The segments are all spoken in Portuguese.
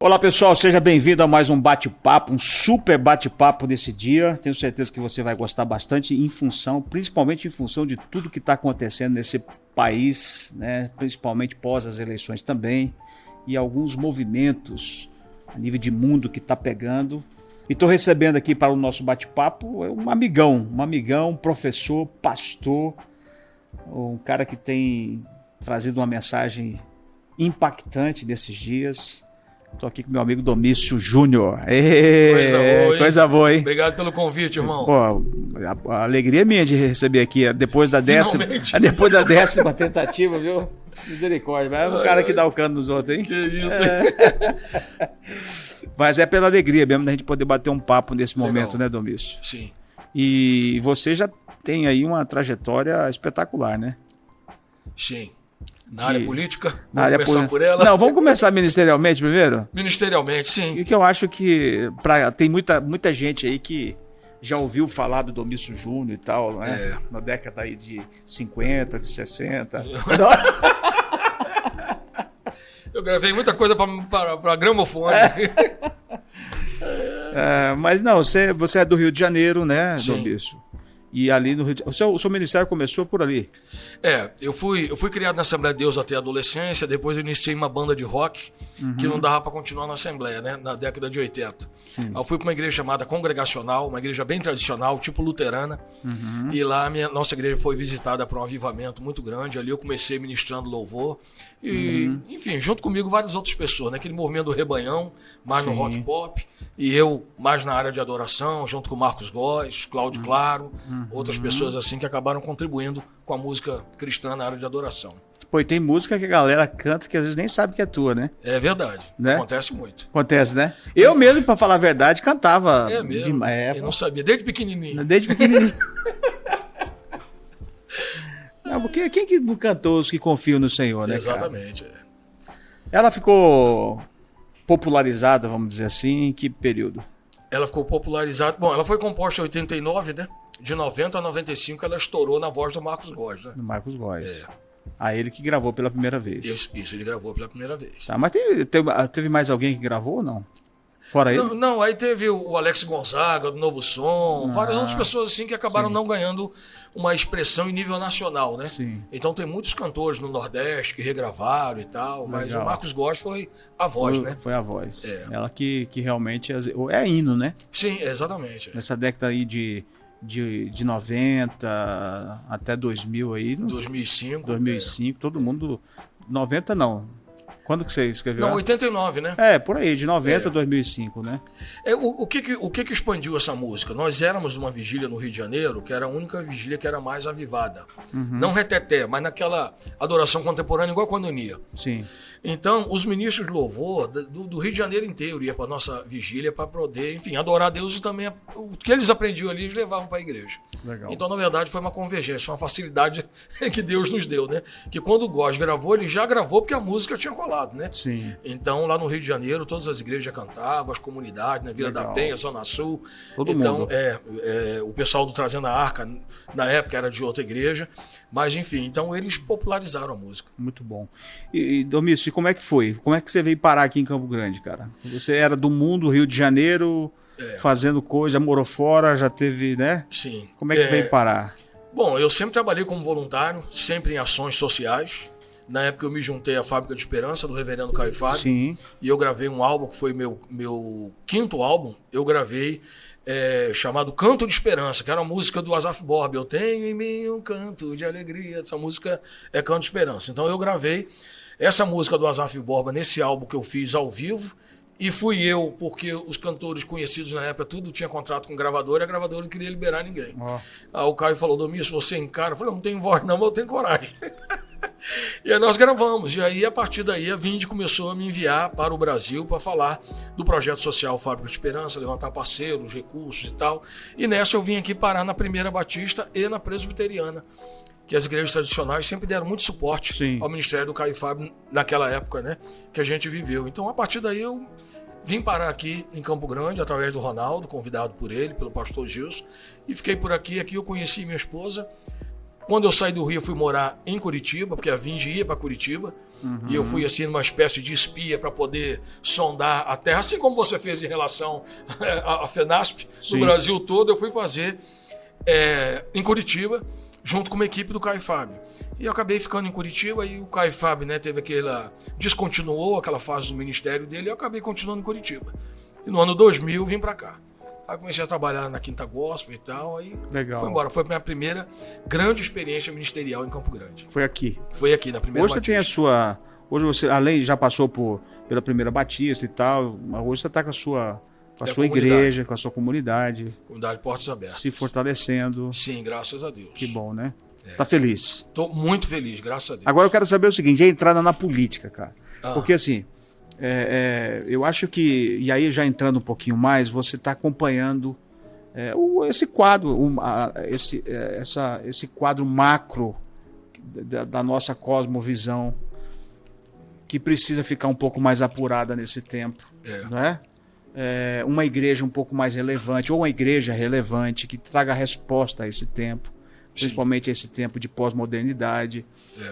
Olá pessoal, seja bem-vindo a mais um bate-papo, um super bate-papo desse dia. Tenho certeza que você vai gostar bastante principalmente em função de tudo que está acontecendo nesse país, né? Principalmente pós as eleições também, e alguns movimentos a nível de mundo que está pegando. E estou recebendo aqui para o nosso bate-papo um amigão, professor, pastor, um cara que tem trazido uma mensagem impactante nesses dias. Estou aqui com meu amigo Domício Júnior. Coisa boa, hein? Obrigado pelo convite, irmão. Pô, a alegria é minha de receber aqui, depois da décima tentativa, viu? Misericórdia, mas é um cara que dá o cano nos outros, hein? Que isso. Mas é pela alegria mesmo da gente poder bater um papo nesse momento, Legal. né, Domício? Sim. E você já tem aí uma trajetória espetacular, né? Sim. Na área política, Vamos começar por ela. Não, vamos começar ministerialmente primeiro? Ministerialmente, sim. E que eu acho que tem muita gente aí que já ouviu falar do Domício Júnior e tal, né? Na década aí de 50, de 60. Eu gravei muita coisa para gramofone. Mas não, você é do Rio de Janeiro, né, Sim. Domício? E ali no Rio de Janeiro. O seu ministério começou por ali? Eu fui criado na Assembleia de Deus até a adolescência, depois eu iniciei uma banda de rock que não dava para continuar na Assembleia, né? Na década de 80. Aí eu fui para uma igreja chamada Congregacional, uma igreja bem tradicional, tipo luterana, e lá nossa igreja foi visitada por um avivamento muito grande. Ali eu comecei ministrando louvor e, enfim, junto comigo várias outras pessoas, né? Aquele movimento do Rebanhão, mais no rock pop, e eu mais na área de adoração, junto com Marcos Góes, Cláudio Claro, outras pessoas assim que acabaram contribuindo com a música cristã na área de adoração. Pô, e tem música que a galera canta que às vezes nem sabe que é tua, né? É verdade, Né? Acontece muito. Acontece, né? Eu mesmo, pra falar a verdade, cantava. É mesmo, eu não sabia, desde pequenininho. Desde pequenininho. Não, porque quem que não cantou os que confiam no Senhor, né, Exatamente. cara? Ela ficou popularizada, vamos dizer assim, em que período? Ela ficou popularizada. Bom, ela foi composta em 89, né? De 90 a 95 ela estourou na voz do Marcos Góes, né? Do Marcos Góes. A ele que gravou pela primeira vez. Isso, ele gravou pela primeira vez. Tá, mas teve mais alguém que gravou ou não? Fora ele? Não, aí teve o Alex Gonzaga, do Novo Som, várias outras pessoas assim que acabaram não ganhando uma expressão em nível nacional, né? Sim. Então tem muitos cantores no Nordeste que regravaram e tal, mas Legal. o Marcos Góes foi a voz, né? Foi a voz. Ela que realmente é hino, né? Sim, exatamente. Nessa década aí de 90 até 2000 aí. 2005, todo mundo... 90 não. Quando que você escreveu? Não, 89, né? Por aí, de 90 a 2005, né? O que expandiu essa música? Nós éramos numa vigília no Rio de Janeiro, que era a única vigília que era mais avivada. Não reteté, mas naquela adoração contemporânea, igual a Coinonia. Sim. Então, os ministros de louvor do Rio de Janeiro inteiro iam para nossa vigília para poder, enfim, adorar a Deus, e também o que eles aprendiam ali, eles levavam para a igreja. Legal. Então, na verdade, foi uma convergência, uma facilidade que Deus nos deu, né? Que quando o Góes gravou, ele já gravou porque a música tinha colado, né? Sim. Então, lá no Rio de Janeiro, todas as igrejas cantavam, as comunidades, na Vila Legal. da Penha, Zona Sul. Todo então, mundo. o pessoal do Trazendo a Arca, na época, era de outra igreja. Mas, enfim, então eles popularizaram a música. Muito bom. E Domício, como é que foi? Como é que você veio parar aqui em Campo Grande, cara? Você era do mundo, Rio de Janeiro, fazendo coisa, morou fora, já teve, né? Sim. Como é que veio parar? Bom, eu sempre trabalhei como voluntário, sempre em ações sociais. Na época eu me juntei à Fábrica de Esperança, do Reverendo Caio Fábio. Sim. E eu gravei um álbum, que foi meu 5º álbum. Eu gravei chamado Canto de Esperança, que era uma música do Asaf Borba. Eu tenho em mim um canto de alegria. Essa música é Canto de Esperança. Então eu gravei essa música do Asaf Borba nesse álbum que eu fiz ao vivo. E fui eu, porque os cantores conhecidos na época, tudo tinha contrato com gravadora, e a gravadora não queria liberar ninguém. Aí o Caio falou: Domício, você encara? Eu falei: não tenho voz não, mas eu tenho coragem. E aí nós gravamos. E aí, a partir daí, a Vinde começou a me enviar para o Brasil para falar do projeto social Fábrica de Esperança, levantar parceiros, recursos e tal. E nessa eu vim aqui parar na Primeira Batista e na Presbiteriana, que as igrejas tradicionais sempre deram muito suporte ao ministério do Caio Fábio naquela época, né, que a gente viveu. Então, a partir daí, eu vim parar aqui em Campo Grande, através do Ronaldo, convidado por ele, pelo pastor Gilson, e fiquei por aqui. Aqui eu conheci minha esposa. Quando eu saí do Rio, eu fui morar em Curitiba, porque a Vinge ia para Curitiba. E eu fui assim numa espécie de espia para poder sondar a terra, assim como você fez em relação à FENASP, no Brasil todo, eu fui fazer em Curitiba, junto com uma equipe do Caio Fábio. E eu acabei ficando em Curitiba e o Caio Fábio, né, descontinuou aquela fase do ministério dele e eu acabei continuando em Curitiba. E no ano 2000 vim para cá. Aí comecei a trabalhar na Quinta Gospel e tal, aí Legal. Foi embora. Foi a minha primeira grande experiência ministerial em Campo Grande. Foi aqui. Foi aqui, na primeira Hoje você tem a sua... Hoje você, além, já passou pela Primeira Batista e tal, mas hoje você está com a sua igreja, com a sua comunidade. Comunidade Portas Abertas. Se fortalecendo. Sim, graças a Deus. Que bom, né? Tá feliz. Tô muito feliz, graças a Deus. Agora eu quero saber o seguinte, a entrada na política, cara. Porque assim, eu acho que, e aí já entrando um pouquinho mais, você está acompanhando esse quadro, esse quadro macro da nossa cosmovisão, que precisa ficar um pouco mais apurada nesse tempo, né? Uma igreja um pouco mais relevante, ou uma igreja relevante que traga resposta a esse tempo, principalmente a esse tempo de pós-modernidade.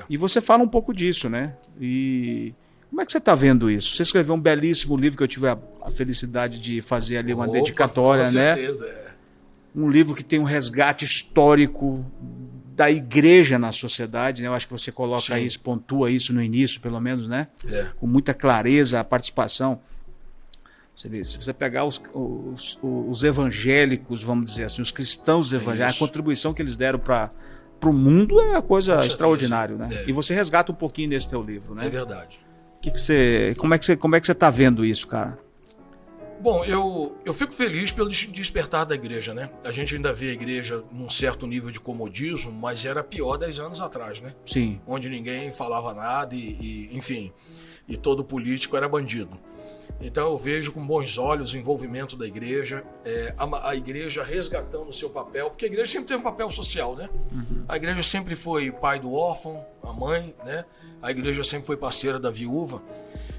E você fala um pouco disso, né? E como é que você está vendo isso? Você escreveu um belíssimo livro que eu tive a felicidade de fazer ali uma dedicatória, com né? certeza, Um livro que tem um resgate histórico da igreja na sociedade, né? Eu acho que você coloca isso, pontua isso no início, pelo menos, né? Com muita clareza a participação. Você vê, se você pegar os evangélicos, vamos dizer assim, os cristãos evangélicos, a contribuição que eles deram para o mundo é uma coisa extraordinária, né? E você resgata um pouquinho nesse teu livro, né? É verdade. Como é que você está vendo isso, cara? Bom, eu fico feliz pelo despertar da igreja, né? A gente ainda vê a igreja num certo nível de comodismo, mas era pior 10 anos atrás, né? Sim. Onde ninguém falava nada enfim, e todo político era bandido. Então eu vejo com bons olhos o envolvimento da igreja, a igreja resgatando o seu papel, porque a igreja sempre teve um papel social, né? A igreja sempre foi pai do órfão, a mãe, né? A igreja sempre foi parceira da viúva.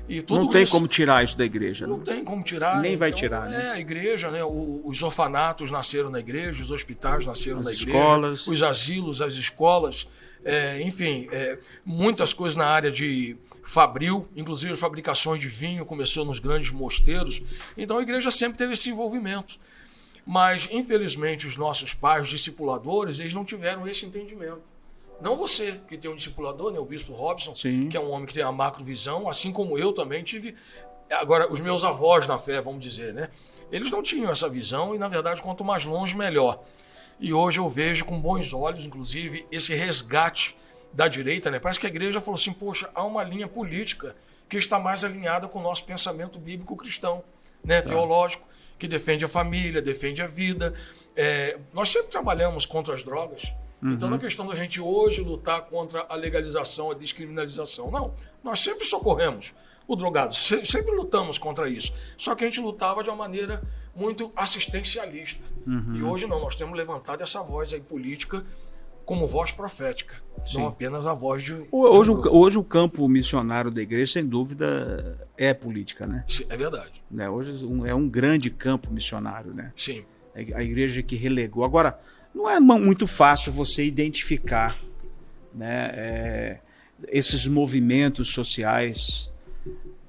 E tudo não tem como tirar isso da igreja. Não tem como tirar. Nem vai tirar, né? A igreja, né? Os orfanatos nasceram na igreja, os hospitais nasceram na igreja. Escolas. Os asilos, as escolas. Enfim, muitas coisas na área de fabril, inclusive fabricações de vinho, começou nos grandes mosteiros. Então a igreja sempre teve esse envolvimento. Mas, infelizmente, os nossos pais, os discipuladores, eles não tiveram esse entendimento. Não você, que tem um discipulador, né, o Bispo Robson, que é um homem que tem a macrovisão, assim como eu também tive. Agora, os meus avós na fé, vamos dizer, né? Eles não tinham essa visão e, na verdade, quanto mais longe, melhor. E hoje eu vejo com bons olhos, inclusive, esse resgate da direita, né? Parece que a igreja falou assim, poxa, há uma linha política que está mais alinhada com o nosso pensamento bíblico cristão, né? Teológico, que defende a família, defende a vida. Nós sempre trabalhamos contra as drogas. Então, não é questão da gente hoje lutar contra a legalização, a descriminalização. Não, nós sempre socorremos o drogado, sempre lutamos contra isso. Só que a gente lutava de uma maneira muito assistencialista. E hoje não, nós temos levantado essa voz aí política como voz profética, não apenas a voz de... Hoje o campo missionário da igreja, sem dúvida, é política, né? É verdade. Né? Hoje é um grande campo missionário, né? Sim. A igreja que relegou. Agora, não é muito fácil você identificar, né, esses movimentos sociais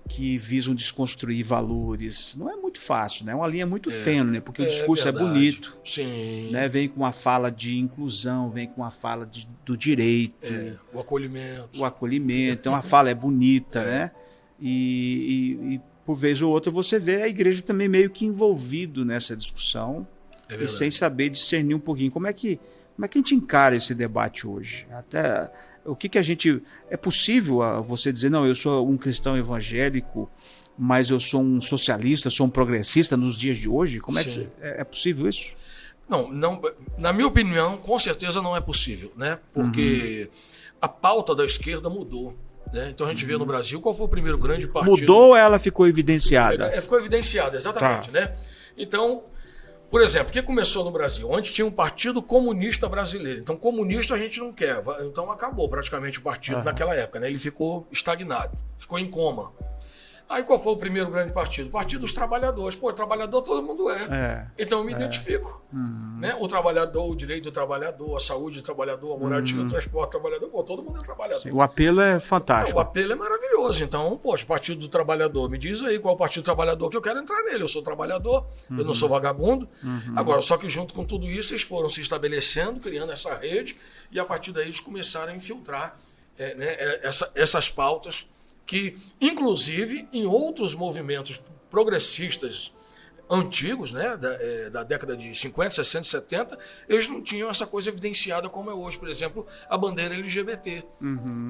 que visam desconstruir valores. Não é muito fácil, né? É uma linha muito tênue, né? Porque o discurso é bonito, né? Vem com uma fala de inclusão, vem com uma fala do direito, o acolhimento. Então a fala é bonita, né? E por vez ou outra você vê a igreja também meio que envolvido nessa discussão. E sem saber discernir um pouquinho. Como é que a gente encara esse debate hoje? Até o que a gente... É possível você dizer, não, eu sou um cristão evangélico, mas eu sou um socialista, sou um progressista nos dias de hoje? Como é que é possível isso? Não, na minha opinião, com certeza não é possível, né? Porque a pauta da esquerda mudou. Né? Então a gente vê no Brasil qual foi o primeiro grande partido. Mudou ou ela ficou evidenciada? Ficou evidenciada, exatamente. Né? Então... Por exemplo, o que começou no Brasil? Onde tinha um Partido Comunista Brasileiro. Então, comunista a gente não quer. Então, acabou praticamente o partido naquela época. Né? Ele ficou estagnado, ficou em coma. Aí qual foi o primeiro grande partido? O Partido dos Trabalhadores. Pô, trabalhador todo mundo é. Então eu me identifico. Né? O trabalhador, o direito do trabalhador, a saúde do trabalhador, a moradia, o transporte do trabalhador, pô, todo mundo é trabalhador. Sim, o apelo é fantástico. O apelo é maravilhoso. Então, poxa, Partido do Trabalhador, me diz aí qual é o Partido do Trabalhador que eu quero entrar nele. Eu sou trabalhador, eu não sou vagabundo. Agora, só que junto com tudo isso, eles foram se estabelecendo, criando essa rede, e a partir daí eles começaram a infiltrar essas pautas que, inclusive, em outros movimentos progressistas antigos, né, da década de 50, 60, 70, eles não tinham essa coisa evidenciada como é hoje, por exemplo, a bandeira LGBT.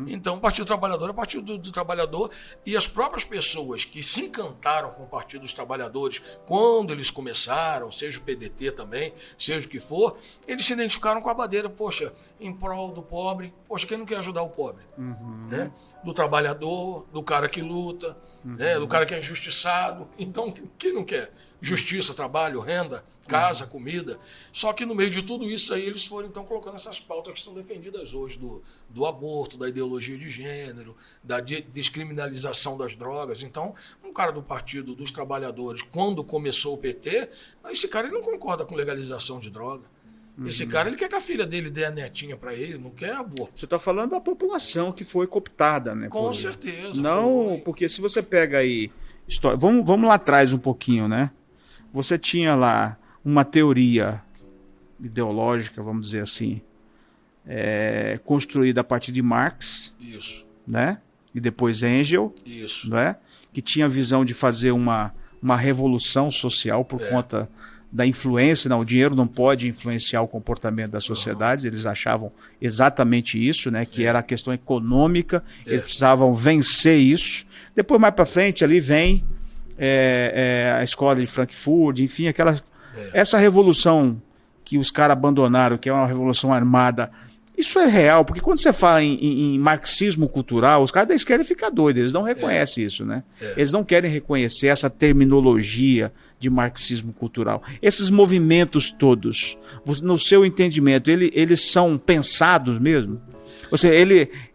Então, o Partido Trabalhador é o Partido do Trabalhador, e as próprias pessoas que se encantaram com o Partido dos Trabalhadores quando eles começaram, seja o PDT também, seja o que for, eles se identificaram com a bandeira, poxa, em prol do pobre, poxa, quem não quer ajudar o pobre? Né? Do trabalhador, do cara que luta, né? Do cara que é injustiçado. Então, quem não quer? Justiça, trabalho, renda, casa, comida. Só que no meio de tudo isso aí, eles foram então colocando essas pautas que são defendidas hoje, do aborto, da ideologia de gênero, da descriminalização das drogas. Então, um cara do Partido dos Trabalhadores, quando começou o PT, esse cara ele não concorda com legalização de droga. Esse cara, ele quer que a filha dele dê a netinha para ele, não quer aborto. Você está falando da população que foi cooptada, né? Com certeza. Não, porque se você pega aí... Vamos lá atrás um pouquinho, né? Você tinha lá uma teoria ideológica, vamos dizer assim, construída a partir de Marx, isso, né? E depois Engels, isso, né? Que tinha a visão de fazer uma revolução social por conta da influência. Não, o dinheiro não pode influenciar o comportamento das sociedades. Eles achavam exatamente isso, né? Que era a questão econômica. Eles precisavam vencer isso. Depois, mais para frente, ali vem a escola de Frankfurt, enfim, essa revolução que os caras abandonaram, que é uma revolução armada. Isso é real, porque quando você fala em marxismo cultural, os caras da esquerda ficam doidos, eles não reconhecem isso, né? Eles não querem reconhecer essa terminologia de marxismo cultural. Esses movimentos todos, no seu entendimento, eles são pensados mesmo? Ou seja,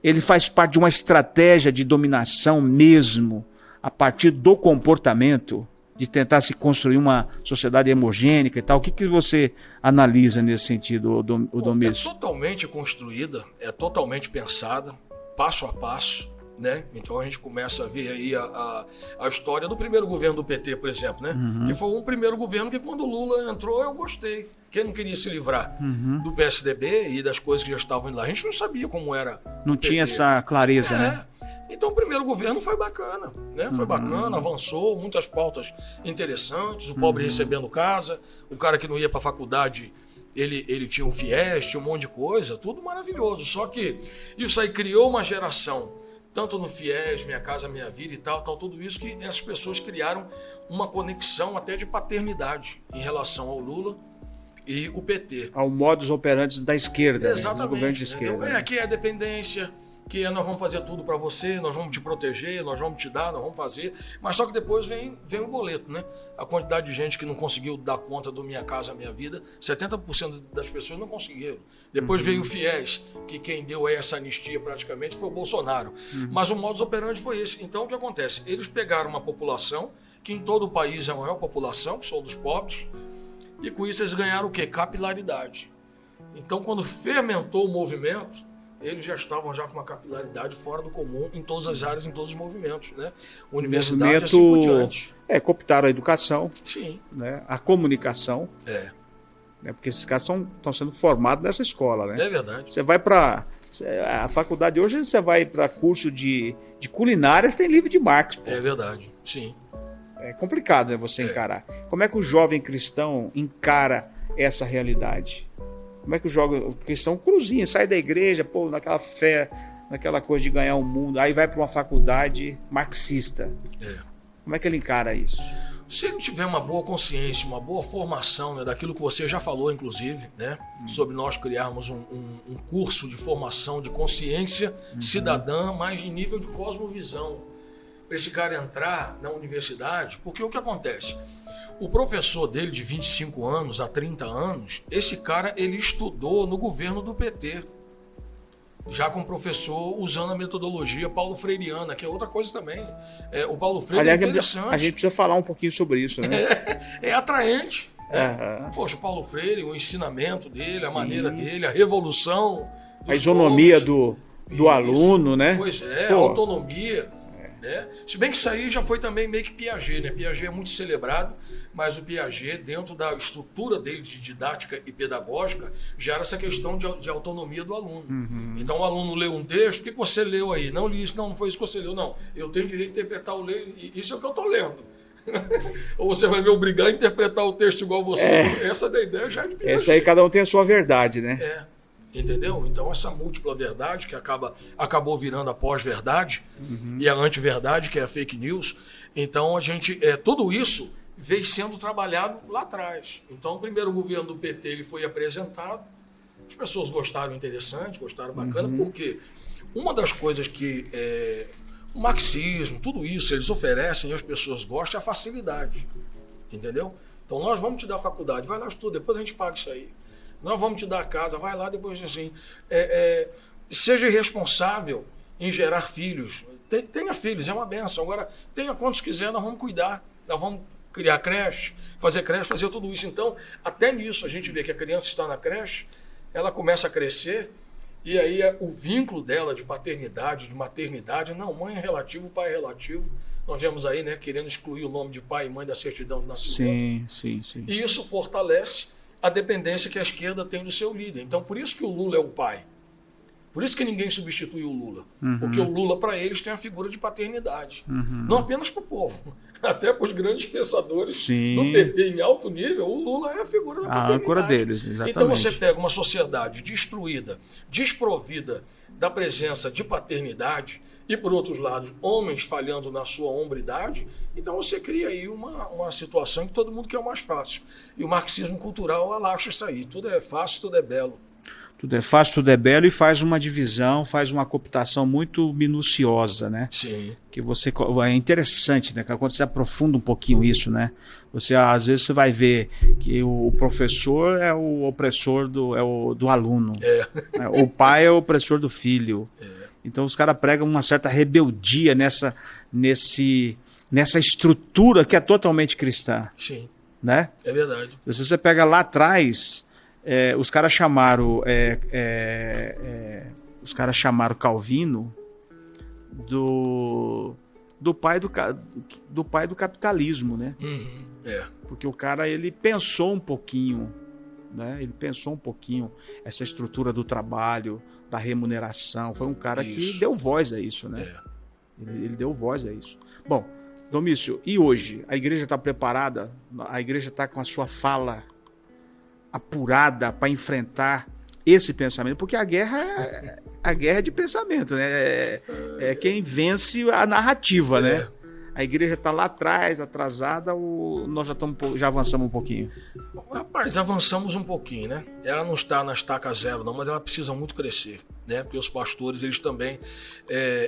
ele faz parte de uma estratégia de dominação mesmo, a partir do comportamento, de tentar se construir uma sociedade homogênea e tal. O que você analisa nesse sentido, Odomir? É totalmente construída, é totalmente pensada, passo a passo, né? Então a gente começa a ver aí a história do primeiro governo do PT, por exemplo, né? Que foi um primeiro governo que, quando o Lula entrou, eu gostei. Quem não queria se livrar do PSDB e das coisas que já estavam lá? A gente não sabia como era. Não tinha essa clareza, né? Então o primeiro governo foi bacana, né? Foi bacana, avançou, muitas pautas interessantes, o pobre recebendo casa, o cara que não ia para a faculdade, ele tinha um FIES, tinha um monte de coisa, tudo maravilhoso. Só que isso aí criou uma geração, tanto no FIES, Minha Casa Minha Vida e tal, tudo isso, que essas pessoas criaram uma conexão até de paternidade em relação ao Lula e o PT. Ao modus operandi da esquerda, exatamente, né? Do governo de esquerda. Aqui é a dependência, que nós vamos fazer tudo para você, nós vamos te proteger, nós vamos te dar, nós vamos fazer. Mas só que depois vem o boleto, né? A quantidade de gente que não conseguiu dar conta do Minha Casa Minha Vida, 70% das pessoas não conseguiram. Depois veio o FIES, que quem deu essa anistia praticamente foi o Bolsonaro. Mas o modus operandi foi esse. Então o que acontece? Eles pegaram uma população, que em todo o país é a maior população, que são dos pobres, e com isso eles ganharam o quê? Capilaridade. Então quando fermentou o movimento, eles já estavam com uma capilaridade fora do comum em todas as áreas, em todos os movimentos, né? Universidade, assim por diante. Cooptaram a educação, sim, né? A comunicação, né? Porque esses caras estão sendo formados nessa escola, né? É verdade. Você vai para a faculdade hoje, você vai para curso de culinária, tem livro de Marx. Pô. É verdade, sim. É complicado, né, você encarar. Como é que o jovem cristão encara essa realidade? Como é que o cristão cruzinha, sai da igreja, pô, naquela fé, naquela coisa de ganhar o mundo, aí vai para uma faculdade marxista. Como é que ele encara isso? Se ele tiver uma boa consciência, uma boa formação, né, daquilo que você já falou, inclusive, né, sobre nós criarmos um curso de formação de consciência cidadã, mas em nível de cosmovisão, para esse cara entrar na universidade, porque o que acontece? O professor dele, de 25 anos a 30 anos, esse cara, ele estudou no governo do PT. já com professor usando a metodologia paulo freireana, que é outra coisa também. O Paulo Freire Aliás, é interessante. a gente precisa falar um pouquinho sobre isso, né? É atraente. Aham. Poxa, o Paulo Freire, o ensinamento dele, a maneira dele, a revolução. A isonomia povos. do aluno, né? Pois é, Pô, a autonomia. Né? Se bem que isso aí já foi também meio que Piaget, né? Piaget é muito celebrado, mas o Piaget, dentro da estrutura dele de didática e pedagógica, gera essa questão de autonomia do aluno. Então o aluno lê um texto, o que você leu aí? Não li isso, não foi isso que você leu, não. Eu tenho direito de interpretar o ler, isso é o que eu estou lendo. Ou você vai me obrigar a interpretar o texto igual você. Essa da ideia já é de Piaget. essa aí cada um tem a sua verdade, né? Entendeu? Então essa múltipla verdade que acabou virando a pós-verdade e a anti-verdade, que é a fake news. Então a gente, tudo isso veio sendo trabalhado lá atrás. Então o primeiro governo do PT ele foi apresentado, as pessoas gostaram, interessante, gostaram, bacana, porque uma das coisas que o marxismo, tudo isso, eles oferecem e as pessoas gostam é a facilidade. Entendeu? Então nós vamos te dar faculdade, vai lá estuda, depois a gente paga isso aí. Nós vamos te dar a casa, vai lá, depois assim. Seja responsável em gerar filhos. Tenha filhos, é uma benção. Agora, tenha quantos quiser, nós vamos cuidar. Nós vamos criar creche, fazer tudo isso. Então, até nisso, a gente vê que a criança está na creche, ela começa a crescer, e aí o vínculo dela de paternidade, de maternidade, não, mãe é relativo, pai é relativo. Nós vemos aí, né, querendo excluir o nome de pai e mãe da certidão de nascimento. Sim. E isso fortalece a dependência que a esquerda tem do seu líder. Então, por isso que o Lula é o pai. Por isso que ninguém substituiu o Lula. Porque o Lula, para eles, tem a figura de paternidade. Não apenas para o povo, até para os grandes pensadores do PT em alto nível, o Lula é a figura da paternidade. A âncora deles, exatamente. Então você pega uma sociedade destruída, desprovida da presença de paternidade, e, por outros lados, homens falhando na sua hombridade, então você cria aí uma situação que todo mundo quer o mais fácil. E o marxismo cultural alaxa isso aí. Tudo é fácil, tudo é belo. Tudo é fácil, tudo é belo, e faz uma divisão, faz uma cooptação muito minuciosa, né? Sim. Que é interessante, né? Quando você aprofunda um pouquinho isso, né? Às vezes você vai ver que o professor é o opressor do aluno. O pai é o opressor do filho. Então os caras pregam uma certa rebeldia nessa estrutura que é totalmente cristã. Sim. Né? É verdade. Se você pega lá atrás, os caras chamaram Calvino do pai do capitalismo, né? Porque o cara ele pensou um pouquinho, né? Ele pensou um pouquinho essa estrutura do trabalho, da remuneração. Foi um cara que deu voz a isso, né? Ele deu voz a isso. Bom, Domício, e hoje? A igreja está preparada? A igreja está com a sua fala apurada para enfrentar esse pensamento? Porque a guerra é de pensamento, né? É quem vence a narrativa, né? A igreja está lá atrás, atrasada, ou nós já avançamos um pouquinho? Rapaz, avançamos um pouquinho, né? Ela não está na estaca zero, não, mas ela precisa muito crescer, né? Porque os pastores, eles também,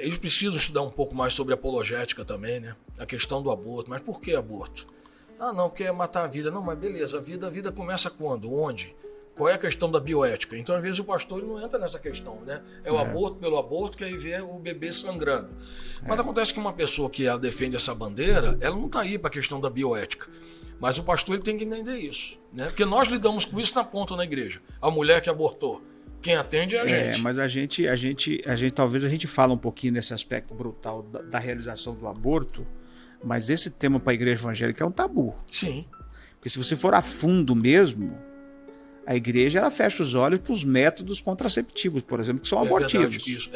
eles precisam estudar um pouco mais sobre apologética também, né? A questão do aborto. Mas por que aborto? Ah, não, porque é matar a vida. Não, mas beleza, a vida começa quando? Onde? Qual é a questão da bioética? Então, às vezes, o pastor ele não entra nessa questão, né? O aborto pelo aborto, que aí vê o bebê sangrando. Mas acontece que uma pessoa que ela defende essa bandeira, ela não está aí para a questão da bioética. Mas o pastor ele tem que entender isso, né? Porque nós lidamos com isso na ponta na igreja. A mulher que abortou. Quem atende é a gente. Mas a gente talvez a gente fala um pouquinho nesse aspecto brutal da realização do aborto, mas esse tema para a igreja evangélica é um tabu. Sim. Porque se você for a fundo mesmo, a igreja ela fecha os olhos para os métodos contraceptivos, por exemplo, que são abortivos. Verdade, isso,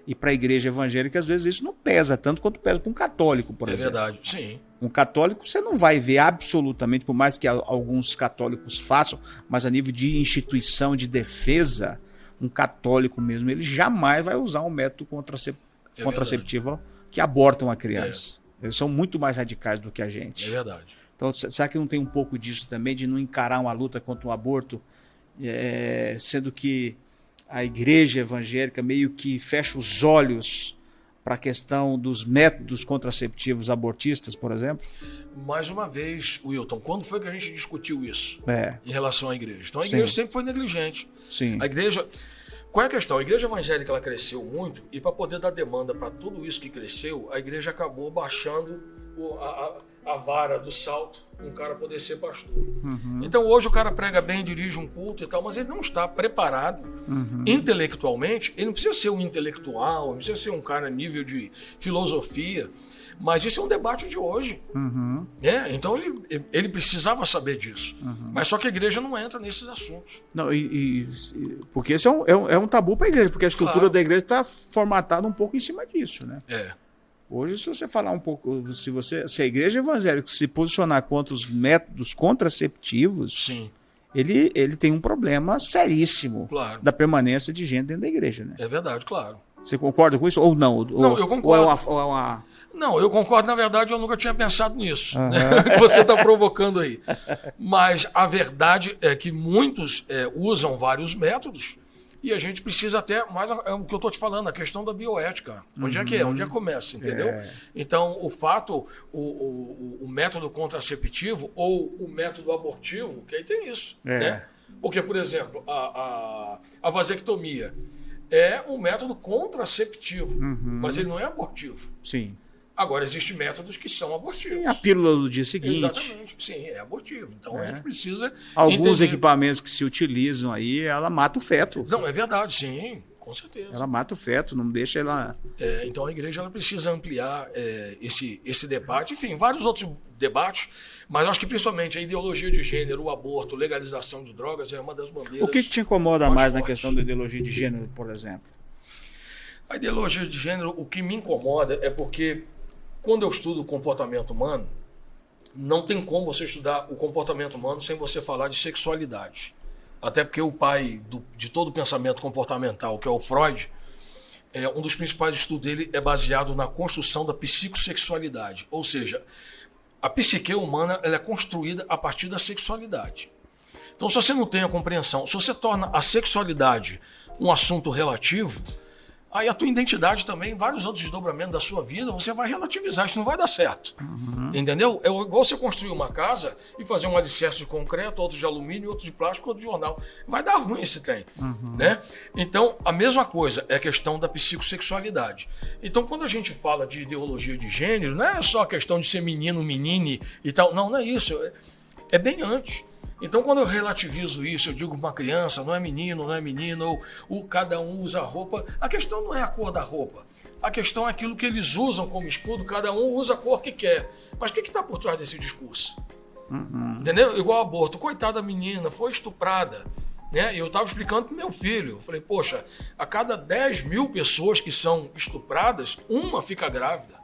E para a igreja evangélica, às vezes, isso não pesa tanto quanto pesa para um católico, por exemplo. É verdade, sim. Um católico, você não vai ver absolutamente, por mais que alguns católicos façam, mas a nível de instituição, de defesa, um católico mesmo, ele jamais vai usar um método contraceptivo que aborta uma criança. Eles são muito mais radicais do que a gente. É verdade. Então, será que não tem um pouco disso também, de não encarar uma luta contra o aborto, sendo que a igreja evangélica meio que fecha os olhos para a questão dos métodos contraceptivos abortistas, por exemplo? Mais uma vez, Wilton, quando foi que a gente discutiu isso em relação à igreja? Então a igreja sempre foi negligente. Sim. A igreja, Qual é a questão? A igreja evangélica ela cresceu muito e para poder dar demanda para tudo isso que cresceu, a igreja acabou baixando a vara do salto para um cara poder ser pastor. Então hoje o cara prega bem, dirige um culto e tal, mas ele não está preparado intelectualmente. Ele não precisa ser um intelectual, não precisa ser um cara a nível de filosofia, mas isso é um debate de hoje. Né? Então ele precisava saber disso. Mas só que a igreja não entra nesses assuntos. Não, porque esse é um tabu para a igreja, porque a estrutura da igreja está formatada um pouco em cima disso, né? Hoje, se você falar um pouco, se a igreja evangélica se posicionar contra os métodos contraceptivos, Sim. Ele tem um problema seríssimo da permanência de gente dentro da igreja, né? É verdade, claro. Você concorda com isso ou não? Não, eu concordo. Ou é uma... Não, eu concordo. Na verdade, eu nunca tinha pensado nisso, né? Que você está provocando aí. Mas a verdade é que muitos usam vários métodos e a gente precisa até, mais é o que eu estou te falando, a questão da bioética. Onde é que é? Onde é que começa, entendeu? Então, o fato, o método contraceptivo ou o método abortivo, que aí tem isso, né? Porque, por exemplo, a vasectomia é um método contraceptivo, mas ele não é abortivo. Sim. Agora, existem métodos que são abortivos. Sim, a pílula do dia seguinte. Exatamente. Sim, é abortivo. Então, a gente precisa Alguns equipamentos que se utilizam aí, ela mata o feto. Não, é verdade, sim. Com certeza. Ela mata o feto, não deixa ela... Então, a igreja ela precisa ampliar esse debate. Enfim, vários outros debates, mas acho que principalmente a ideologia de gênero, o aborto, legalização de drogas é uma das bandeiras. O que te incomoda mais na questão da ideologia de gênero, por exemplo? A ideologia de gênero, o que me incomoda é porque quando eu estudo o comportamento humano, não tem como você estudar o comportamento humano sem você falar de sexualidade. Até porque o pai de todo o pensamento comportamental, que é o Freud, um dos principais estudos dele é baseado na construção da psicossexualidade. Ou seja, a psique humana ela é construída a partir da sexualidade. Então, se você não tem a compreensão, se você torna a sexualidade um assunto relativo, aí a tua identidade também, vários outros desdobramentos da sua vida, você vai relativizar, isso não vai dar certo. Entendeu? É igual você construir uma casa e fazer um alicerce de concreto, outro de alumínio, outro de plástico, outro de jornal. Vai dar ruim esse trem. Né? Então, a mesma coisa é a questão da psicossexualidade. Então, quando a gente fala de ideologia de gênero, não é só a questão de ser menino, menine e tal. Não, não é isso. É bem antes. Então, quando eu relativizo isso, eu digo uma criança, não é menino, ou cada um usa roupa. A questão não é a cor da roupa. A questão é aquilo que eles usam como escudo, cada um usa a cor que quer. Mas o que está por trás desse discurso? Entendeu? Igual aborto. Coitada menina, foi estuprada. Né? E eu estava explicando para o meu filho. Eu falei, poxa, a cada 10 mil pessoas que são estupradas, uma fica grávida.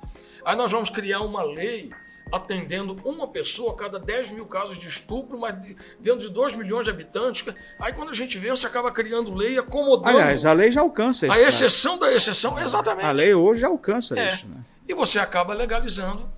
Aí nós vamos criar uma lei atendendo uma pessoa a cada 10 mil casos de estupro, mas dentro de 2 milhões de habitantes. Aí quando a gente vê, você acaba criando lei, acomodando. Aliás, a lei já alcança isso. A exceção da exceção, exatamente. A lei hoje já alcança isso. Né? E você acaba legalizando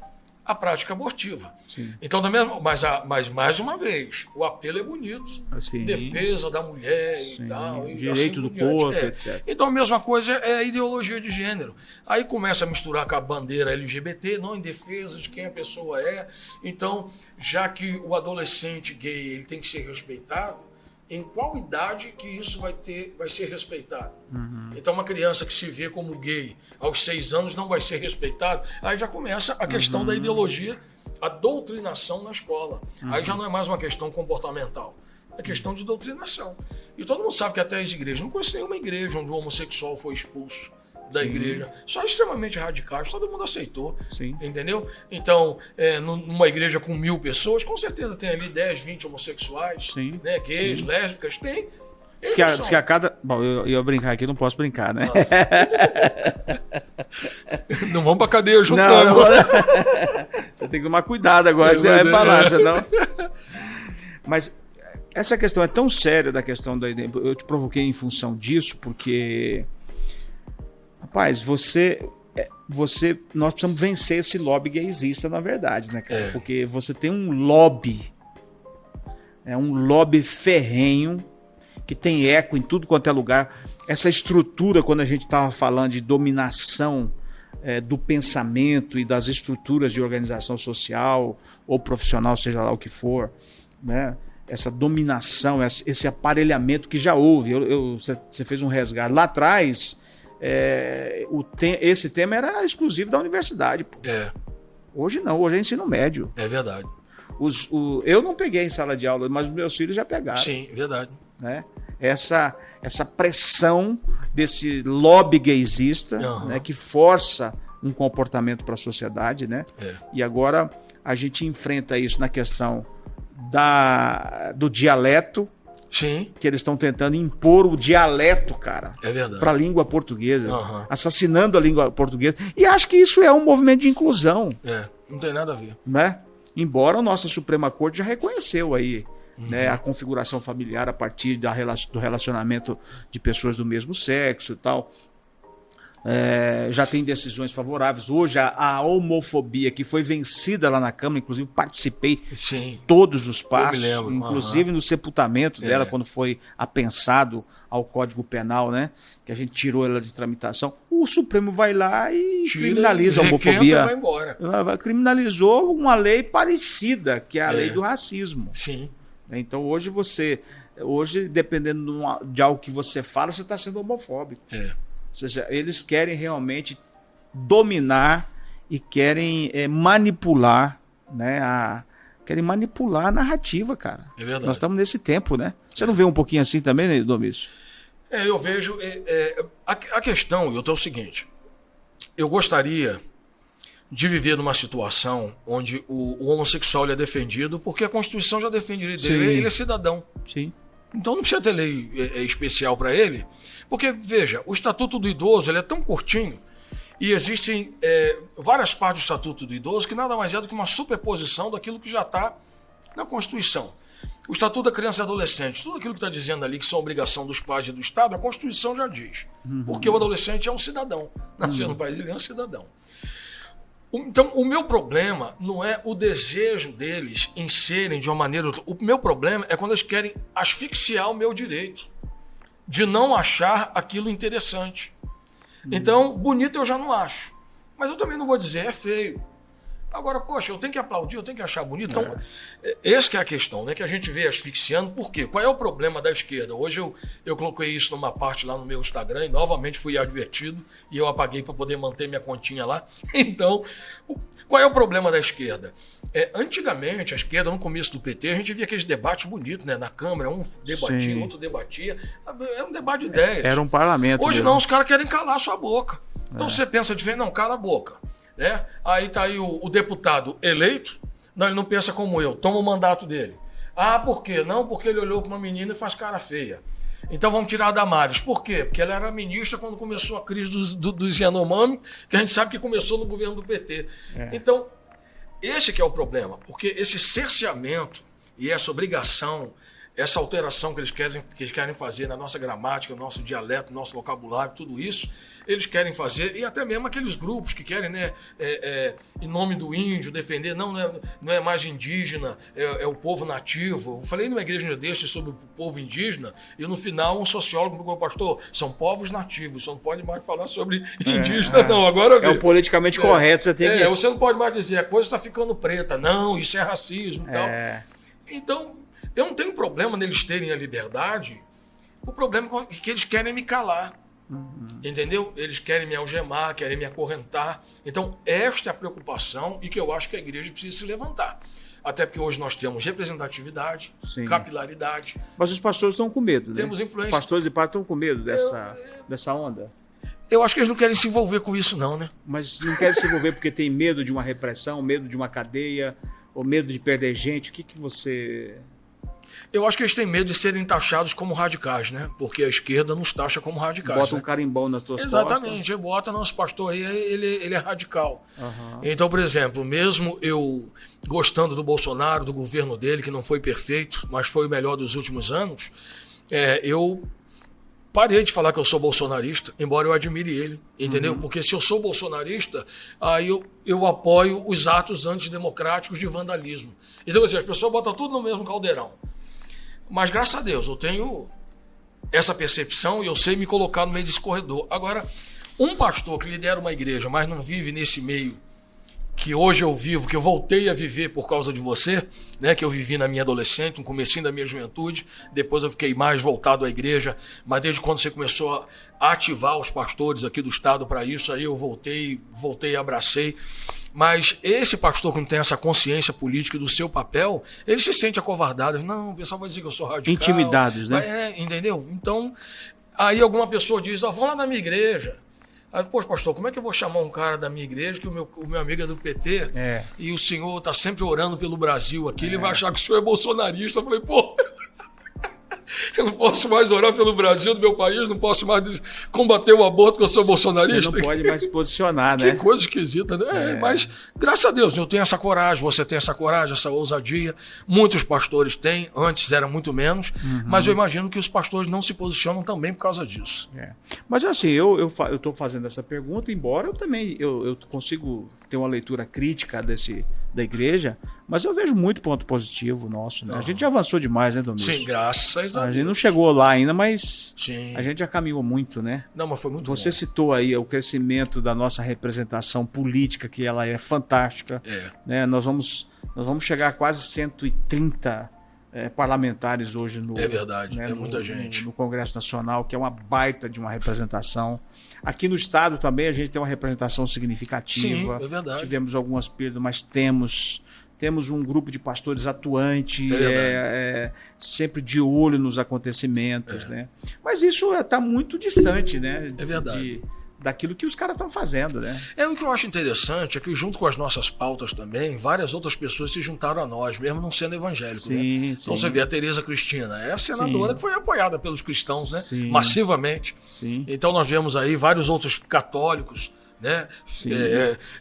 a prática abortiva. Sim. Então, mas mais uma vez, o apelo é bonito. Assim, defesa da mulher sim, e tal. direito assim do corpo, etc. Então, a mesma coisa é a ideologia de gênero. Aí começa a misturar com a bandeira LGBT, não em defesa de quem a pessoa é. Então, já que o adolescente gay ele tem que ser respeitado, em qual idade que isso vai ser respeitado? Então, uma criança que se vê como gay aos 6 anos não vai ser respeitado. Aí já começa a questão da ideologia, a doutrinação na escola. Aí já não é mais uma questão comportamental, é questão de doutrinação. E todo mundo sabe que até as igrejas, não conheço nenhuma igreja onde o homossexual foi expulso da igreja, só extremamente radicais, todo mundo aceitou, entendeu? Então, numa igreja com 1000 pessoas, com certeza tem ali 10, 20 homossexuais, né, gays, lésbicas, tem. Diz que a cada... Bom, eu ia brincar aqui, não posso brincar, né? Não vamos pra cadeia junto, não. Você tem que tomar cuidado agora, você vai falar, senão... Mas essa questão é tão séria da questão da... Eu te provoquei em função disso, porque... Rapaz, nós precisamos vencer esse lobby gaysista, na verdade, né, cara? Porque você tem um lobby ferrenho, que tem eco em tudo quanto é lugar. Essa estrutura, quando a gente estava falando de dominação do pensamento e das estruturas de organização social ou profissional, seja lá o que for, né? essa dominação, esse aparelhamento que já houve. Você fez um resgate. Lá atrás, esse tema era exclusivo da universidade. Pô. Hoje não, hoje é ensino médio. É verdade. Eu não peguei em sala de aula, mas os meus filhos já pegaram. Sim, verdade. Né? Essa pressão desse lobby gaysista, né, que força um comportamento para a sociedade, né? E agora a gente enfrenta isso na questão do dialeto. Sim. Que eles estão tentando impor o dialeto, cara, para a língua portuguesa, assassinando a língua portuguesa. E acho que isso é um movimento de inclusão. Não tem nada a ver. Né? Embora a nossa Suprema Corte já reconheceu aí, né, a configuração familiar a partir do relacionamento de pessoas do mesmo sexo e tal. Já tem decisões favoráveis. Hoje a homofobia que foi vencida lá na Câmara, inclusive participei de todos os passos, inclusive no sepultamento dela, quando foi apensado ao Código Penal, né? Que a gente tirou ela de tramitação. O Supremo vai lá e criminaliza a homofobia. Vai embora. Criminalizou uma lei parecida, que é a lei do racismo. Sim. Então hoje dependendo de algo que você fala, você está sendo homofóbico. Ou seja, eles querem realmente dominar e querem manipular, né? Querem manipular a narrativa, cara. É verdade. Nós estamos nesse tempo, né? Você não vê um pouquinho assim também, né, Domício? Eu vejo. A questão, é o seguinte. Eu gostaria de viver numa situação onde o homossexual é defendido, porque a Constituição já defende ele dele. Ele é cidadão. Sim. Então não precisa ter lei especial para ele. Porque, veja, o Estatuto do Idoso ele é tão curtinho e existem várias partes do Estatuto do Idoso que nada mais é do que uma superposição daquilo que já está na Constituição. O Estatuto da Criança e Adolescente, tudo aquilo que está dizendo ali que são obrigação dos pais e do Estado, a Constituição já diz. Porque o adolescente é um cidadão. Nasceu no país, ele é um cidadão. Então, o meu problema não é o desejo deles em serem de uma maneira... O meu problema é quando eles querem asfixiar o meu direito de não achar aquilo interessante. Então, bonito eu já não acho. Mas eu também não vou dizer, é feio. Agora, poxa, eu tenho que aplaudir, eu tenho que achar bonito. Então, essa que é a questão, né? Que a gente vê asfixiando. Por quê? Qual é o problema da esquerda? Hoje eu coloquei isso numa parte lá no meu Instagram e novamente fui advertido e eu apaguei para poder manter minha continha lá. Então, qual é o problema da esquerda? Antigamente, a esquerda, no começo do PT, a gente via aqueles debates bonitos, né? Na Câmara, um debatia, outro debatia. É um debate de ideias. Era um parlamento. Hoje não, os caras querem calar a sua boca. Então você pensa diferente, não, cala a boca. Né? Aí tá aí o deputado eleito, não, ele não pensa como eu, toma o mandato dele. Ah, por quê? Não, porque ele olhou para uma menina e faz cara feia. Então vamos tirar a Damares. Por quê? Porque ela era ministra quando começou a crise dos Yanomami, que a gente sabe que começou no governo do PT. Então, esse que é o problema, porque esse cerceamento e essa obrigação, essa alteração que eles querem fazer na nossa gramática, no nosso dialeto, no nosso vocabulário, tudo isso, eles querem fazer, e até mesmo aqueles grupos que querem, né, em nome do índio, defender, não é mais indígena, é o povo nativo. Eu falei numa igreja desse sobre o povo indígena, e no final um sociólogo me falou, pastor, são povos nativos, você não pode mais falar sobre indígena, não. Agora, é o politicamente correto, você tem que... Você não pode mais dizer, a coisa está ficando preta, não, isso é racismo e tal. Então, eu não tenho problema neles terem a liberdade, o problema é que eles querem me calar. Entendeu? Eles querem me algemar, querem me acorrentar. Então, esta é a preocupação e que eu acho que a igreja precisa se levantar. Até porque hoje nós temos representatividade, capilaridade. Mas os pastores estão com medo, né? Temos influência. Os pastores e padres estão com medo dessa onda. Eu acho que eles não querem se envolver com isso, não, né? Mas não querem se envolver porque tem medo de uma repressão, medo de uma cadeia, ou medo de perder gente. O que você... Eu acho que eles têm medo de serem taxados como radicais, né? Porque a esquerda nos taxa como radicais. Bota um carimbão nas tuas costas. Exatamente. Bota, nosso pastor aí, ele é radical. Então, por exemplo, mesmo eu gostando do Bolsonaro, do governo dele, que não foi perfeito, mas foi o melhor dos últimos anos, eu parei de falar que eu sou bolsonarista, embora eu admire ele, entendeu? Porque se eu sou bolsonarista, aí eu apoio os atos antidemocráticos de vandalismo. Então, assim, as pessoas botam tudo no mesmo caldeirão. Mas, graças a Deus, eu tenho essa percepção e eu sei me colocar no meio desse corredor. Agora, um pastor que lidera uma igreja, mas não vive nesse meio que hoje eu vivo, que eu voltei a viver por causa de você, né, que eu vivi na minha adolescente, no comecinho da minha juventude, depois eu fiquei mais voltado à igreja, mas desde quando você começou a ativar os pastores aqui do estado para isso, aí eu voltei e abracei. Mas esse pastor que não tem essa consciência política do seu papel, ele se sente acovardado. Não, o pessoal vai dizer que eu sou radical. Intimidados, né? Entendeu? Então, aí alguma pessoa diz, vamos lá na minha igreja. Aí, poxa, pastor, como é que eu vou chamar um cara da minha igreja, que o meu amigo é do PT, e o senhor está sempre orando pelo Brasil aqui, ele vai achar que o senhor é bolsonarista. Eu falei, pô, eu não posso mais orar pelo Brasil do meu país, não posso mais combater o aborto, que eu sou bolsonarista. Você não pode mais se posicionar, né? Que coisa esquisita, né? Mas, graças a Deus, eu tenho essa coragem, você tem essa coragem, essa ousadia. Muitos pastores têm, antes era muito menos, mas eu imagino que os pastores não se posicionam também por causa disso. Mas assim, eu estou fazendo essa pergunta, embora eu consigo ter uma leitura crítica da igreja, mas eu vejo muito ponto positivo nosso, né? A gente já avançou demais, né, Domingos? Sim, graças a Deus. A gente não chegou lá ainda, mas Sim. A gente já caminhou muito, né? Não, mas foi muito Você bom. citou aí o crescimento da nossa representação política, que ela é fantástica. Né? Nós vamos chegar a quase 130 parlamentares hoje no... É verdade, é muita gente. No Congresso Nacional, que é uma baita de uma representação. Aqui no Estado também a gente tem uma representação significativa. Sim, é verdade. Tivemos algumas perdas, mas temos um grupo de pastores atuante, sempre de olho nos acontecimentos, né? Mas isso está muito distante, né? É verdade. Daquilo que os caras estão fazendo, né? O que eu acho interessante é que, junto com as nossas pautas também, várias outras pessoas se juntaram a nós, mesmo não sendo evangélicos. Sim, né? sim. Então você vê a Tereza Cristina, é a senadora que foi apoiada pelos cristãos, né? Sim. Massivamente. Sim. Então nós vemos aí vários outros católicos, né?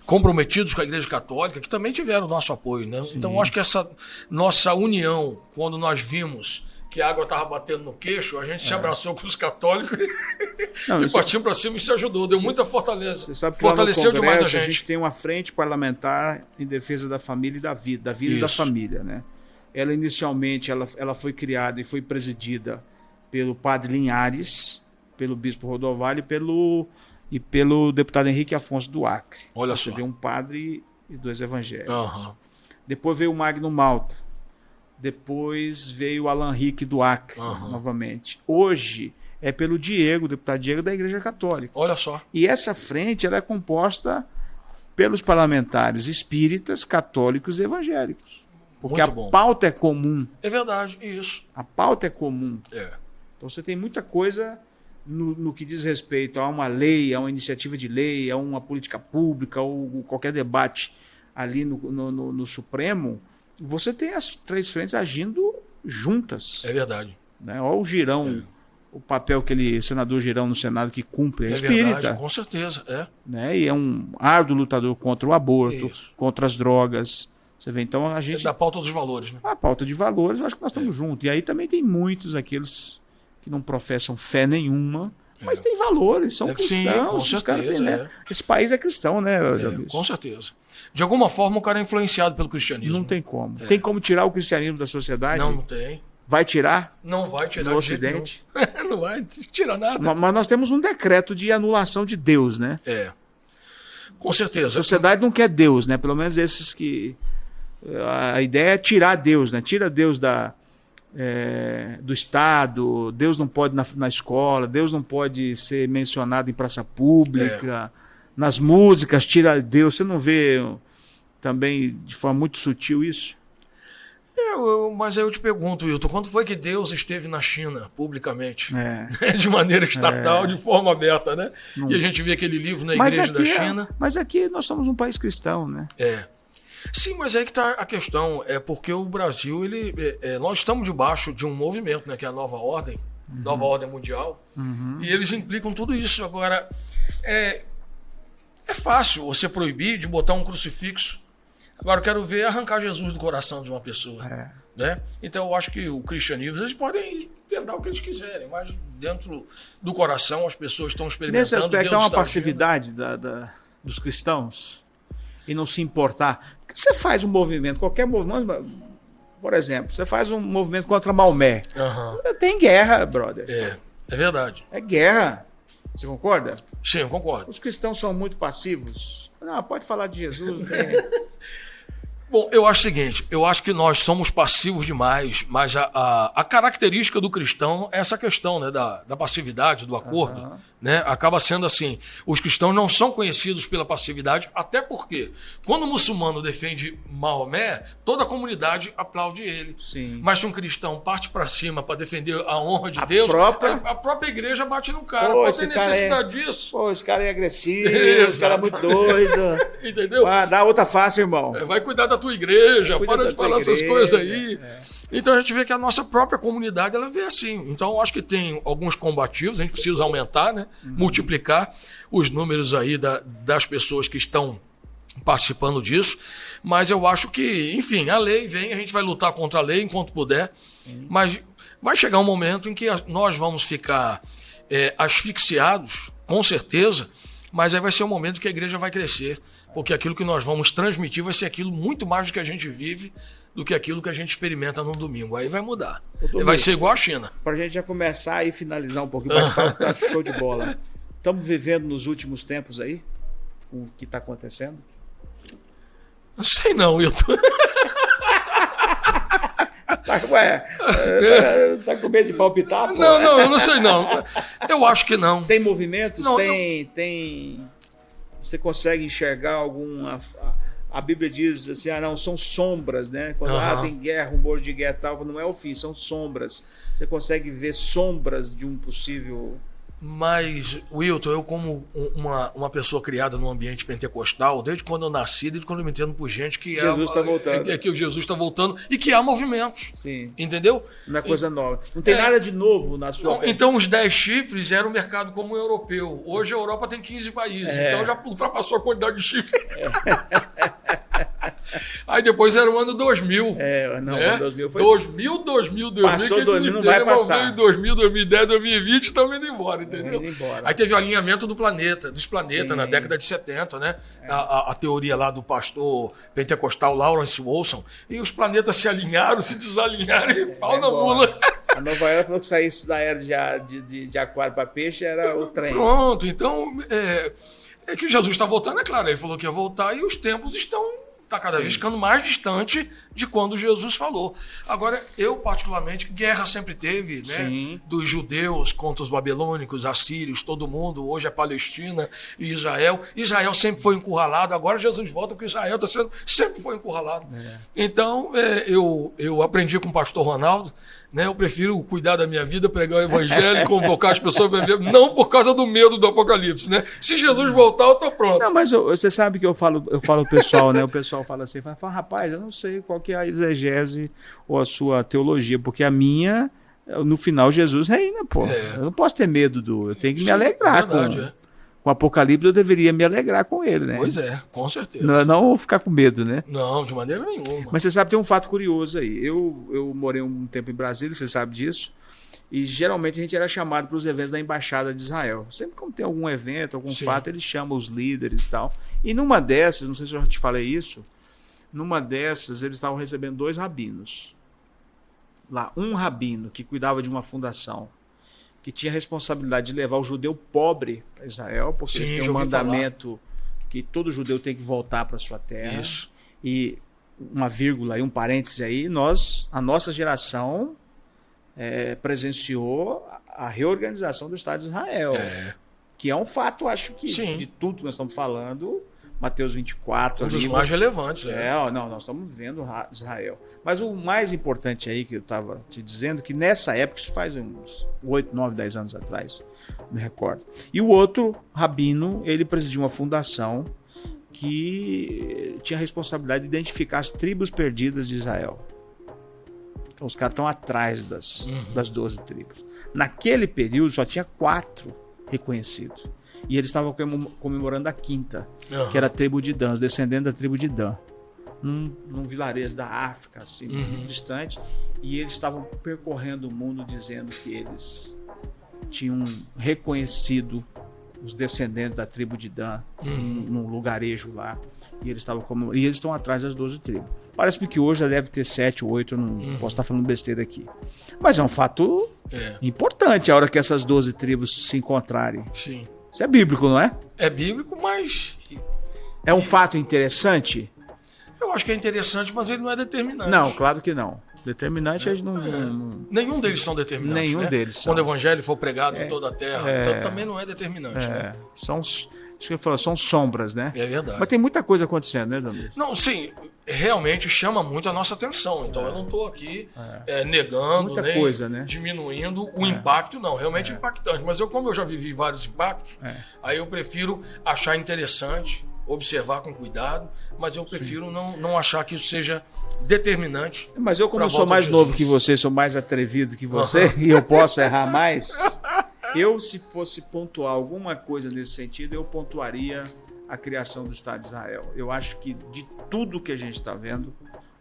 Comprometidos com a Igreja Católica, que também tiveram o nosso apoio, né? Então eu acho que essa nossa união, quando nós vimos que a água estava batendo no queixo, a gente se abraçou com os católicos e partimos para cima e se ajudou. Deu muita fortaleza. Você sabe que fortaleceu lá no Congresso, demais a gente. tem uma frente parlamentar em defesa da família e da vida e da família, né? Ela inicialmente ela foi criada e foi presidida pelo padre Linhares, pelo bispo Rodovalho e pelo deputado Henrique Afonso do Acre. Olha Você só. vê um padre e dois evangélicos. Uhum. Depois veio o Magno Malta. Depois veio o Alan Rick do Acre, novamente. Hoje é pelo Diego, deputado Diego da Igreja Católica. Olha só. E essa frente ela é composta pelos parlamentares espíritas, católicos e evangélicos. Porque Muito bom. Pauta é comum. É verdade, isso. A pauta é comum. É. Então você tem muita coisa no que diz respeito a uma lei, a uma iniciativa de lei, a uma política pública ou qualquer debate ali no Supremo. Você tem as três frentes agindo juntas. É verdade. Né? Olha o Girão, o papel que senador Girão no Senado que cumpre, é espírita. Verdade, com certeza. Né? E é um árduo lutador contra o aborto, Isso. contra as drogas. Você vê, então a gente... É da pauta dos valores, né? A pauta de valores, eu acho que nós estamos juntos. E aí também tem muitos aqueles que não professam fé nenhuma, mas têm valores, são cristãos. Sim, com os certeza. caras têm, né? Esse país é cristão, né? Com certeza. De alguma forma o cara é influenciado pelo cristianismo. Não tem como. Tem como tirar o cristianismo da sociedade? Não tem. Vai tirar? Não vai tirar no de jeito Ocidente? nenhum. Não vai tirar nada. Mas nós temos um decreto de anulação de Deus, né? Com certeza. A sociedade não quer Deus, né? Pelo menos esses que... A ideia é tirar Deus, né? Tira Deus do Estado, Deus não pode na escola, Deus não pode ser mencionado em praça pública, nas músicas, tira Deus. Você não vê também de forma muito sutil isso? Mas aí eu te pergunto, Wilton, quando foi que Deus esteve na China, publicamente? De maneira estatal, de forma aberta, né? Não. E a gente vê aquele livro na Igreja da China. Mas aqui nós somos um país cristão, né? Sim, mas aí que está a questão. É porque o Brasil, nós estamos debaixo de um movimento, né? Que é a Nova Ordem, Nova Ordem Mundial. E eles implicam tudo isso. Agora, é fácil você proibir de botar um crucifixo. Agora eu quero ver arrancar Jesus do coração de uma pessoa. Né? Então eu acho que o cristianismo, eles podem tentar o que eles quiserem, mas dentro do coração as pessoas estão experimentando. Nesse aspecto há uma passividade dos cristãos e não se importar. Você faz um movimento, qualquer movimento, por exemplo, você faz um movimento contra Maomé. Tem guerra, brother. É verdade. É guerra. Você concorda? Sim, eu concordo. Os cristãos são muito passivos. Não, pode falar de Jesus. Bom, eu acho o seguinte, eu acho que nós somos passivos demais, mas a característica do cristão é essa questão, né, da passividade, do acordo, né, acaba sendo assim, os cristãos não são conhecidos pela passividade, até porque quando o muçulmano defende Maomé, toda a comunidade aplaude ele. Sim. Mas se um cristão parte para cima para defender a honra de Deus, a própria igreja bate no cara. Pô, tem necessidade disso. Pô, esse cara é agressivo, esse cara é muito doido. Entendeu? Ah, dá outra face, irmão. Vai cuidar da tua igreja, para de falar essas coisas aí. Então a gente vê que a nossa própria comunidade ela vê assim. Então eu acho que tem alguns combativos, a gente precisa aumentar, né? Multiplicar os números aí das pessoas que estão participando disso. Mas eu acho que, enfim, a lei vem, a gente vai lutar contra a lei enquanto puder. Mas vai chegar um momento em que nós vamos ficar asfixiados, com certeza, mas aí vai ser um momento que a igreja vai crescer. Porque aquilo que nós vamos transmitir vai ser aquilo muito mais do que a gente vive do que aquilo que a gente experimenta no domingo. Aí vai mudar. Vai ser igual a China. Para a gente já começar e finalizar um pouquinho, mas tá show de bola. Estamos vivendo nos últimos tempos aí? O que está acontecendo? Não sei não, Wilton. Tá com medo de palpitar? Pô? Não, eu não sei não. Eu acho que não. Tem movimentos? Não, tem... Você consegue enxergar alguma... A Bíblia diz assim, não, são sombras, né? Quando tem guerra, rumor de guerra e tal, não é o fim, são sombras. Você consegue ver sombras de um possível... Mas, Wilton, eu como uma pessoa criada num ambiente pentecostal, desde quando eu nasci, desde quando eu me entendo por gente que Jesus está voltando. Que o Jesus está voltando e que há movimentos. Sim. Entendeu? Não é coisa nova. Não tem nada de novo na sua vida. Então os 10 chifres era um mercado comum europeu. Hoje a Europa tem 15 países. Então já ultrapassou a quantidade de chifres. Aí depois era o ano 2000. Ano 2000 foi... 2000, passou 2000, não vai passar. 2000, 2010, 2020, estamos indo embora, entendeu? Indo embora. Aí teve o alinhamento dos planetas, na década de 70, né? A teoria lá do pastor pentecostal Lawrence Wilson. E os planetas se alinharam, se desalinharam e pau na mula. A Nova Era falou que saísse da era de aquário para peixe era o trem. Pronto, então é que Jesus está voltando, é claro. Ele falou que ia voltar e os tempos está cada vez ficando mais distante de quando Jesus falou. Agora, eu particularmente, guerra sempre teve, né? Dos judeus contra os babilônicos, assírios, todo mundo. Hoje é Palestina e Israel. Israel sempre foi encurralado. Agora Jesus volta porque Israel sempre foi encurralado. Então, eu aprendi com o pastor Ronaldo, né? Eu prefiro cuidar da minha vida, pregar o evangelho, convocar as pessoas para ver, não por causa do medo do apocalipse, né? Se Jesus voltar, eu estou pronto. Não, mas você sabe que eu falo pro pessoal, né? O pessoal fala assim, rapaz, eu não sei qual que é a exegese ou a sua teologia, porque a minha, no final, Jesus reina, pô. Eu não posso ter medo eu tenho que me alegrar com o Apocalipse, eu deveria me alegrar com ele, né? Pois é, com certeza. Não ficar com medo, né? Não, de maneira nenhuma. Mas você sabe, tem um fato curioso aí. Eu morei um tempo em Brasília, você sabe disso, e geralmente a gente era chamado para os eventos da Embaixada de Israel. Sempre quando tem algum evento, algum fato, eles chamam os líderes e tal. E numa dessas, não sei se eu já te falei isso, numa dessas eles estavam recebendo 2 rabinos. Lá, um rabino que cuidava de uma fundação, que tinha a responsabilidade de levar o judeu pobre para Israel, porque eles têm um mandamento que todo judeu tem que voltar para sua terra. Isso. E uma vírgula e um parêntese aí, a nossa geração presenciou a reorganização do Estado de Israel, que é um fato, acho que, de tudo que nós estamos falando, Mateus 24... Um dos mais relevantes. Nós estamos vendo Israel. Mas o mais importante aí que eu estava te dizendo, que nessa época, isso faz uns 8, 9, 10 anos atrás, me recordo. E o outro rabino, ele presidiu uma fundação que tinha a responsabilidade de identificar as tribos perdidas de Israel. Então os caras estão atrás das 12 tribos. Naquele período só tinha 4 reconhecidos. E eles estavam comemorando a 5ª, que era a tribo de Dan, os descendentes da tribo de Dan, num vilarejo da África, assim, muito distante. E eles estavam percorrendo o mundo dizendo que eles tinham reconhecido os descendentes da tribo de Dan num lugarejo lá. E eles estão atrás das 12 tribos. Parece-me que hoje já deve ter 7 ou 8, eu não posso estar falando besteira aqui. Mas é um fato importante a hora que essas 12 tribos se encontrarem. Sim. Isso é bíblico, não é? É bíblico, mas É um fato interessante? Eu acho que é interessante, mas ele não é determinante. Não, claro que não. Determinante, eles não... Nenhum deles são determinantes. Nenhum né? deles são. Quando o evangelho for pregado em toda a terra, então também não é determinante. Né? São, acho que eu falo, são sombras, né? É verdade. Mas tem muita coisa acontecendo, né, Domingos? Não, sim, realmente chama muito a nossa atenção. Então eu não estou aqui negando, Muita nem coisa, né? diminuindo o impacto, não. Realmente é impactante. Mas como eu já vivi vários impactos, aí eu prefiro achar interessante, observar com cuidado, mas eu prefiro não achar que isso seja determinante. Mas eu, como eu sou mais novo que você, sou mais atrevido que você, e eu posso errar mais, eu, se fosse pontuar alguma coisa nesse sentido, eu pontuaria a criação do Estado de Israel. Eu acho que de tudo que a gente está vendo,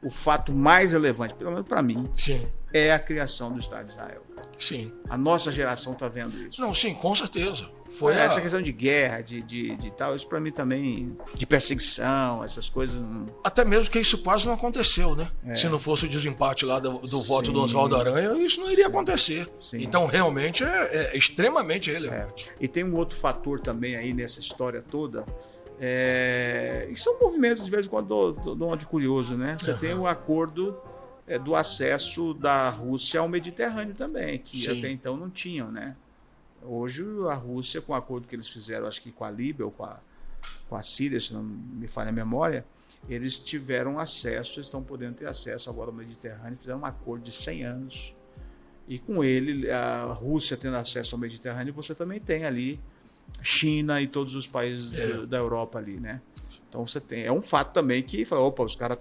o fato mais relevante, pelo menos para mim, sim, é a criação do Estado de Israel. Sim. A nossa geração está vendo isso. Não, sim, com certeza. Foi essa questão de guerra, de tal, isso para mim também, de perseguição, essas coisas. Até mesmo que isso quase não aconteceu, né? Se não fosse o desempate lá do voto do Oswaldo Aranha, isso não iria acontecer. Sim. Então, realmente, é extremamente relevante. E tem um outro fator também aí nessa história toda, e são movimentos, de vez em quando, dou uma de curioso, né? Você tem o acordo do acesso da Rússia ao Mediterrâneo também, que até então não tinham, né? Hoje a Rússia, com o acordo que eles fizeram, acho que com a Líbia ou com a Síria, se não me falha a memória, eles tiveram acesso, eles estão podendo ter acesso agora ao Mediterrâneo, fizeram um acordo de 100 anos. E com ele, a Rússia tendo acesso ao Mediterrâneo, você também tem ali China e todos os países da Europa ali, né? Então você tem. É um fato também que fala, opa, os caras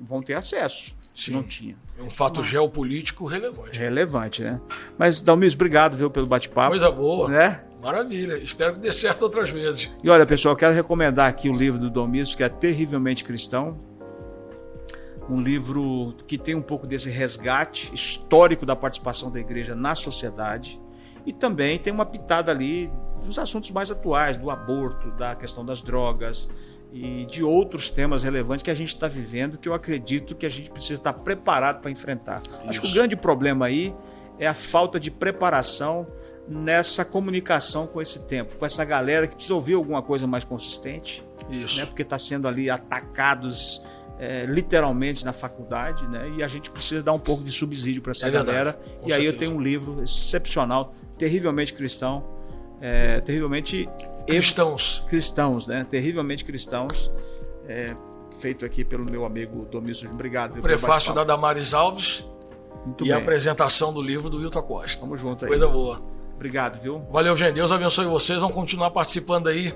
vão ter acesso. Se não tinha. É um fato geopolítico relevante. Relevante, né? Mas, Dalmir, obrigado, viu, pelo bate-papo. Coisa boa. Né? Maravilha. Espero que dê certo outras vezes. E olha, pessoal, quero recomendar aqui o livro do Domingos, que é Terrivelmente Cristão. Um livro que tem um pouco desse resgate histórico da participação da igreja na sociedade. E também tem uma pitada ali dos assuntos mais atuais, do aborto, da questão das drogas e de outros temas relevantes que a gente está vivendo, que eu acredito que a gente precisa estar preparado para enfrentar. Isso. Acho que o grande problema aí é a falta de preparação nessa comunicação com esse tempo, com essa galera que precisa ouvir alguma coisa mais consistente. Isso. Né, porque está sendo ali atacados literalmente na faculdade, né? E a gente precisa dar um pouco de subsídio para essa galera. E aí eu tenho um livro excepcional, Terrivelmente Cristão, terrivelmente cristãos, né? Terrivelmente Cristãos, feito aqui pelo meu amigo Domingos. Obrigado. Prefácio da Damares Alves. Muito e bem. A apresentação do livro do Wilton Costa. Tamo junto aí. Coisa boa. Obrigado, viu? Valeu, gente. Deus abençoe vocês. Vão continuar participando aí,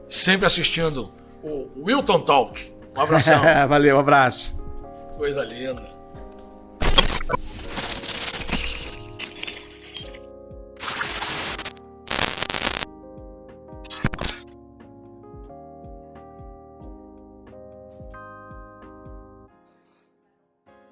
sempre assistindo o Wilton Talk. Um abração. Valeu, um abraço. Coisa linda.